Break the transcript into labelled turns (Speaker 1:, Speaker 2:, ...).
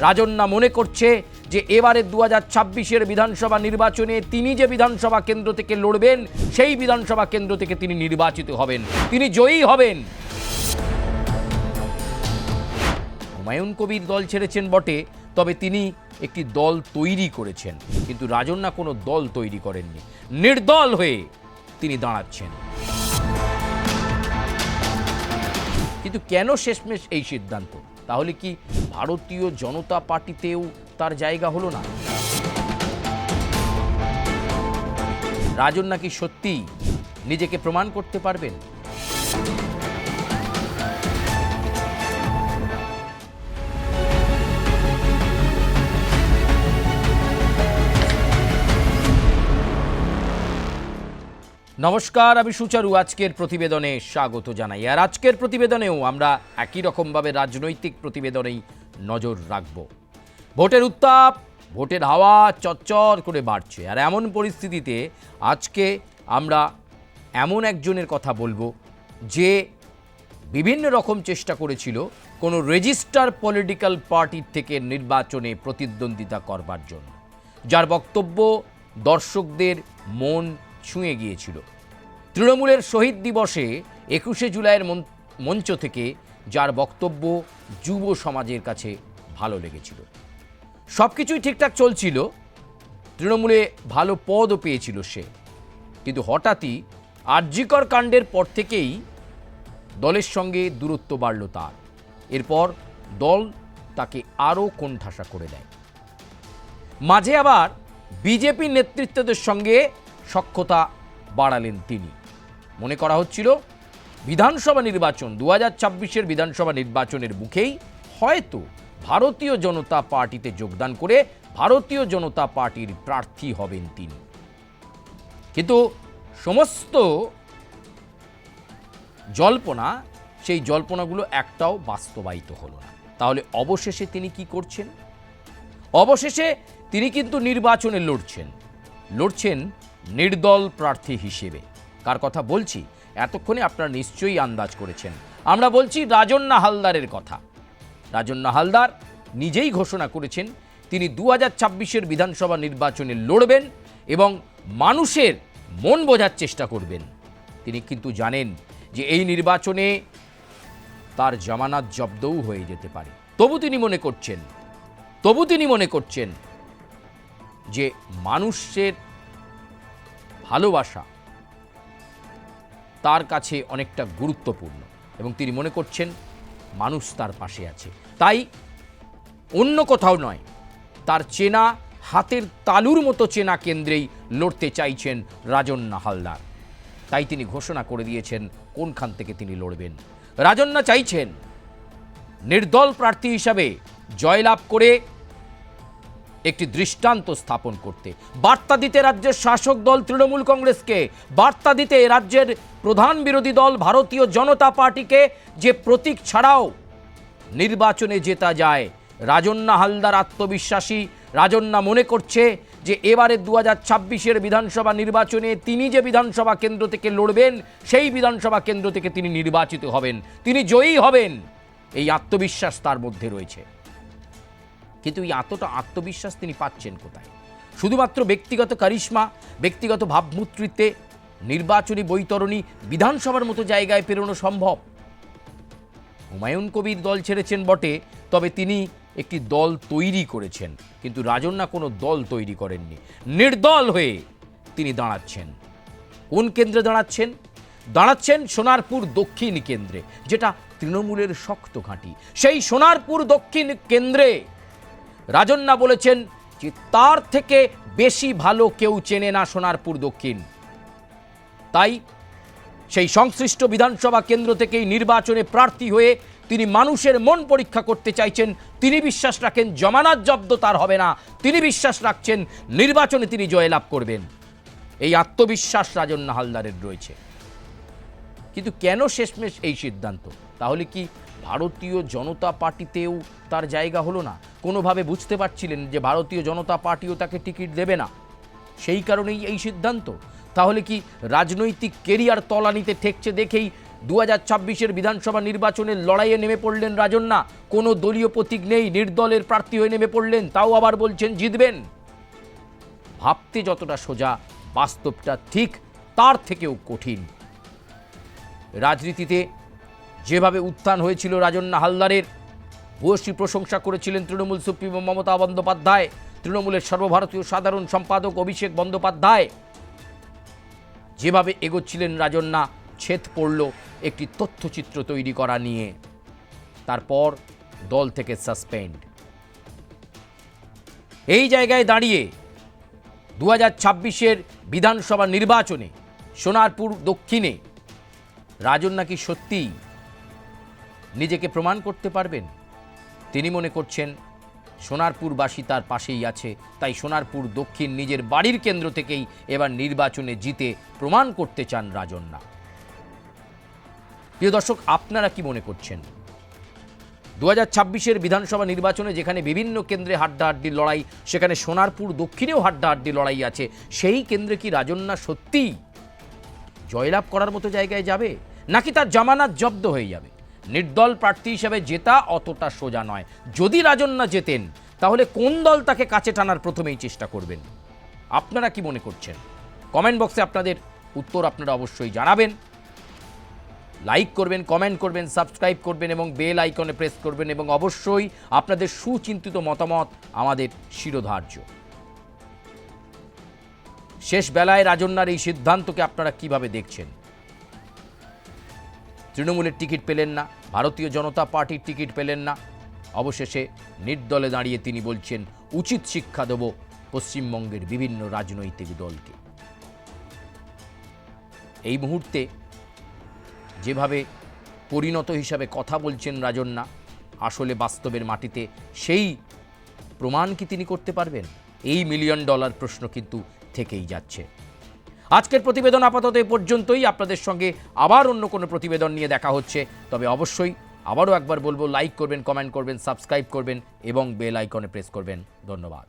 Speaker 1: রাজন্না মনে করছে যে এবারে 2026-এর বিধানসভা নির্বাচনে তিনি যে বিধানসভা কেন্দ্র থেকে লড়বেন সেই বিধানসভা কেন্দ্র থেকে তিনি নির্বাচিত হবেন, তিনি জয়ী হবেন। হুমায়ুন কবির দল ছেড়েছেন বটে, তবে তিনি একটি দল তৈরি করেছেন, কিন্তু রাজন্না কোনো দল তৈরি করেননি, নির্দল হয়ে তিনি দাঁড়াচ্ছেন। কিন্তু কেন শেষমেশ এই সিদ্ধান্ত? তাহলে কি ভারতীয় জনতা পার্টিতেও তার জায়গা হলো না? রাজন্না কি সত্যিই নিজেকে প্রমাণ করতে পারবেন? নমস্কার, আমি সুচারু। আজকের প্রতিবেদনে স্বাগত জানাই। আর আজকের প্রতিবেদনেও আমরা একই রকমভাবে রাজনৈতিক প্রতিবেদনেই নজর রাখব। ভোটের উত্তাপ, ভোটের হাওয়া চচ্চর করে বাড়ছে, আর এমন পরিস্থিতিতে আজকে আমরা এমন একজনের কথা বলবো যে বিভিন্ন রকম চেষ্টা করেছিল কোনো রেজিস্টার পলিটিক্যাল পার্টির থেকে নির্বাচনে প্রতিদ্বন্দ্বিতা করবার জন্য, যার বক্তব্য দর্শকদের মন ছুঁয়ে গিয়েছিল। তৃণমূলের শহীদ দিবসে 21শে জুলাইয়ের মঞ্চ থেকে যার বক্তব্য যুব সমাজের কাছে ভালো লেগেছিল। সব কিছুই ঠিকঠাক চলছিল, তৃণমূলে ভালো পদও পেয়েছিল সে, কিন্তু হঠাৎই আরজিকর কাণ্ডের পর থেকেই দলের সঙ্গে দূরত্ব বাড়ল তার। এরপর দল তাকে আরও কোণঠাসা করে দেয়। মাঝে আবার বিজেপি নেতৃত্বদের সঙ্গে সখ্যতা বাড়ালেন তিনি। মনে করা হচ্ছিল বিধানসভা নির্বাচন 2026-এর বিধানসভা নির্বাচনের মুখেই হয়তো ভারতীয় জনতা পার্টিতে যোগদান করে ভারতীয় জনতা পার্টির প্রার্থী হবেন তিনি। কিন্তু সমস্ত জল্পনা, সেই জল্পনাগুলো একটাও বাস্তবায়িত হলো না। তাহলে অবশেষে তিনি কি করছেন? অবশেষে তিনি কিন্তু নির্বাচনে লড়ছেন নির্দল প্রার্থী হিসেবে। কার কথা বলছি এতক্ষণে আপনারা নিশ্চয়ই আন্দাজ করেছেন। আমরা বলছি রাজন্না হালদারের কথা। রাজন্না হালদার নিজেই ঘোষণা করেছেন তিনি 2026-এর বিধানসভা নির্বাচনে লড়বেন এবং মানুষের মন বোঝার চেষ্টা করবেন। তিনি কিন্তু জানেন যে এই নির্বাচনে তার জামানত জব্দও হয়ে যেতে পারে। তবু তিনি মনে করছেন যে মানুষের ভালোবাসা তার কাছে অনেকটা গুরুত্বপূর্ণ এবং তিনি মনে করছেন মানুষ তার পাশে আছে। তাই অন্য কোথাও নয়, তার চেনা, হাতের তালুর মতো চেনা কেন্দ্রেই লড়তে চাইছেন রাজন্না হালদার। তাই তিনি ঘোষণা করে দিয়েছেন কোনখান থেকে তিনি লড়বেন। রাজন্না চাইছেন নির্দল প্রার্থী হিসাবে জয়লাভ করে একটি দৃষ্টান্ত স্থাপন করতে, বার্তা দিতে রাজ্যের শাসক দল তৃণমূল কংগ্রেসকে, বার্তা দিতে রাজ্যের প্রধান বিরোধী দল ভারতীয় জনতা পার্টিকে যে প্রতীক ছাড়াও নির্বাচনে জেতা যায়। রাজন্না হালদার আত্মবিশ্বাসী। রাজন্না মনে করছে যে এবারে 2026-এর বিধানসভা নির্বাচনে তিনি যে বিধানসভা কেন্দ্র থেকে লড়বেন সেই বিধানসভা কেন্দ্র থেকে তিনি নির্বাচিত হবেন, তিনি জয়ী হবেন। এই আত্মবিশ্বাস তার মধ্যে রয়েছে। কিন্তু এই এতটা আত্মবিশ্বাস তিনি পাচ্ছেন কোথায়? শুধুমাত্র ব্যক্তিগত কারিশমা, ব্যক্তিগত ভাবমূর্তিতে নির্বাচনী বৈতরণী বিধানসভার মতো জায়গায় পেরোনো সম্ভব? হুমায়ুন কবির দল ছেড়েছেন বটে, তবে তিনি একটি দল তৈরি করেছেন, কিন্তু রাজন্না কোনো দল তৈরি করেননি, নির্দল হয়ে তিনি দাঁড়াচ্ছেন। কোন কেন্দ্রে দাঁড়াচ্ছেন? সোনারপুর দক্ষিণ কেন্দ্রে, যেটা তৃণমূলের শক্ত ঘাঁটি। সেই সোনারপুর দক্ষিণ কেন্দ্রে রাজন্না বলেছেন যে তার থেকে বেশি ভালো কেউ চেনে না সোনারপুর দক্ষিণ। তাই সেই সংশ্লিষ্ট বিধানসভা কেন্দ্র থেকেই নির্বাচনে প্রার্থী হয়ে তিনি মানুষের মন পরীক্ষা করতে চাইছেন। তিনি বিশ্বাস রাখেন জামানত জব্দ তার হবে না, তিনি বিশ্বাস রাখছেন নির্বাচনে তিনি জয়লাভ করবেন। এই আত্মবিশ্বাস রাজন্না হালদারের রয়েছে। কিন্তু কেন শেষমেশ এই সিদ্ধান্ত? তাহলে কি ভারতীয় জনতা পার্টিতেও তার জায়গা হলো না? কোনোভাবে বুঝতে পারছিলেন যে ভারতীয় জনতা পার্টিও তাকে টিকিট দেবে না, সেই কারণেই এই সিদ্ধান্ত? তাহলে কি রাজনৈতিক কেরিয়ার তলানিতে ঠেকছে দেখেই 2026-এর বিধানসভা নির্বাচনের লড়াইয়ে নেমে পড়লেন রাজন্যা। কোনো দলীয় প্রতীক নেই, নির্দলের প্রার্থী হয়ে নেমে পড়লেন, তাও আবার বলছেন জিতবেন। ভাবতে যতটা সোজা, বাস্তবটা ঠিক তার থেকেও কঠিন। রাজনীতিতে যেভাবে উত্থান হয়েছিল রাজন্যা হালদারের, ভূয়সী প্রশংসা করেছিলেন তৃণমূল সুপ্রিমো মমতা বন্দ্যোপাধ্যায়, তৃণমূলের সর্বভারতীয় সাধারণ সম্পাদক অভিষেক বন্দ্যোপাধ্যায়। যেভাবে এগোচ্ছিলেন রাজন্যা, ছেদ পড়ল একটি তথ্যচিত্র তৈরি করা নিয়ে। তারপর দল থেকে সাসপেন্ড। এই জায়গায় দাঁড়িয়ে 2026-এর বিধানসভা নির্বাচনে সোনারপুর দক্ষিণে রাজন্যা কি সত্যিই নিজেকে প্রমাণ করতে পারবেন? তিনি মনে করছেন সোনারপুরবাসী তার পাশেই আছে, তাই সোনারপুর দক্ষিণ নিজের বাড়ির কেন্দ্র থেকেই এবার নির্বাচনে জিতে প্রমাণ করতে চান রাজন্যা। প্রিয় দর্শক, আপনারা কি মনে করছেন 2026-এর বিধানসভা নির্বাচনে যেখানে বিভিন্ন কেন্দ্রে হাড্ডাহাড্ডি লড়াই, সেখানে সোনারপুর দক্ষিণেও হাড্ডাহাড্ডি লড়াই আছে, সেই কেন্দ্রে কি রাজন্যা সত্যিই জয়লাভ করার মতো জায়গায় যাবে, নাকি তার জামানত জব্দ হয়ে যাবে? নির্দল প্রার্থী হিসেবে জেতা অতটা সোজা নয়। যদি রাজন্যা জেতেন, তাহলে কোন দল তাকে কাছে টানার প্রথমেই চেষ্টা করবেন? আপনারা কি মনে করছেন? কমেন্ট বক্সে আপনাদের উত্তর আপনারা অবশ্যই জানাবেন। লাইক করবেন, কমেন্ট করবেন, সাবস্ক্রাইব করবেন এবং বেল আইকনে প্রেস করবেন, এবং অবশ্যই আপনাদের সুচিন্তিত মতামত আমাদের শিরোধার্য। শেষ বেলায় রাজন্যার এই সিদ্ধান্তকে আপনারা কিভাবে দেখছেন? তৃণমূলের টিকিট পেলেন না, ভারতীয় জনতা পার্টির টিকিট পেলেন না, অবশেষে নির্দলে দাঁড়িয়ে তিনি বলছেন উচিত শিক্ষা দেব পশ্চিমবঙ্গের বিভিন্ন রাজনৈতিক দলকে। এই মুহূর্তে যেভাবে পরিণত হিসাবে কথা বলছেন রাজন্যা, আসলে বাস্তবের মাটিতে সেই প্রমাণ কি তিনি করতে পারবেন? এই মিলিয়ন ডলার প্রশ্ন কিন্তু থেকেই যাচ্ছে। আজকের প্রতিবেদন আপাতত এ পর্যন্তই। আপনাদের সঙ্গে আবার অন্য কোনো প্রতিবেদন নিয়ে দেখা হচ্ছে। তবে অবশ্যই আবারও একবার বলবো, লাইক করবেন, কমেন্ট করবেন, সাবস্ক্রাইব করবেন এবং বেল আইকনে প্রেস করবেন। ধন্যবাদ।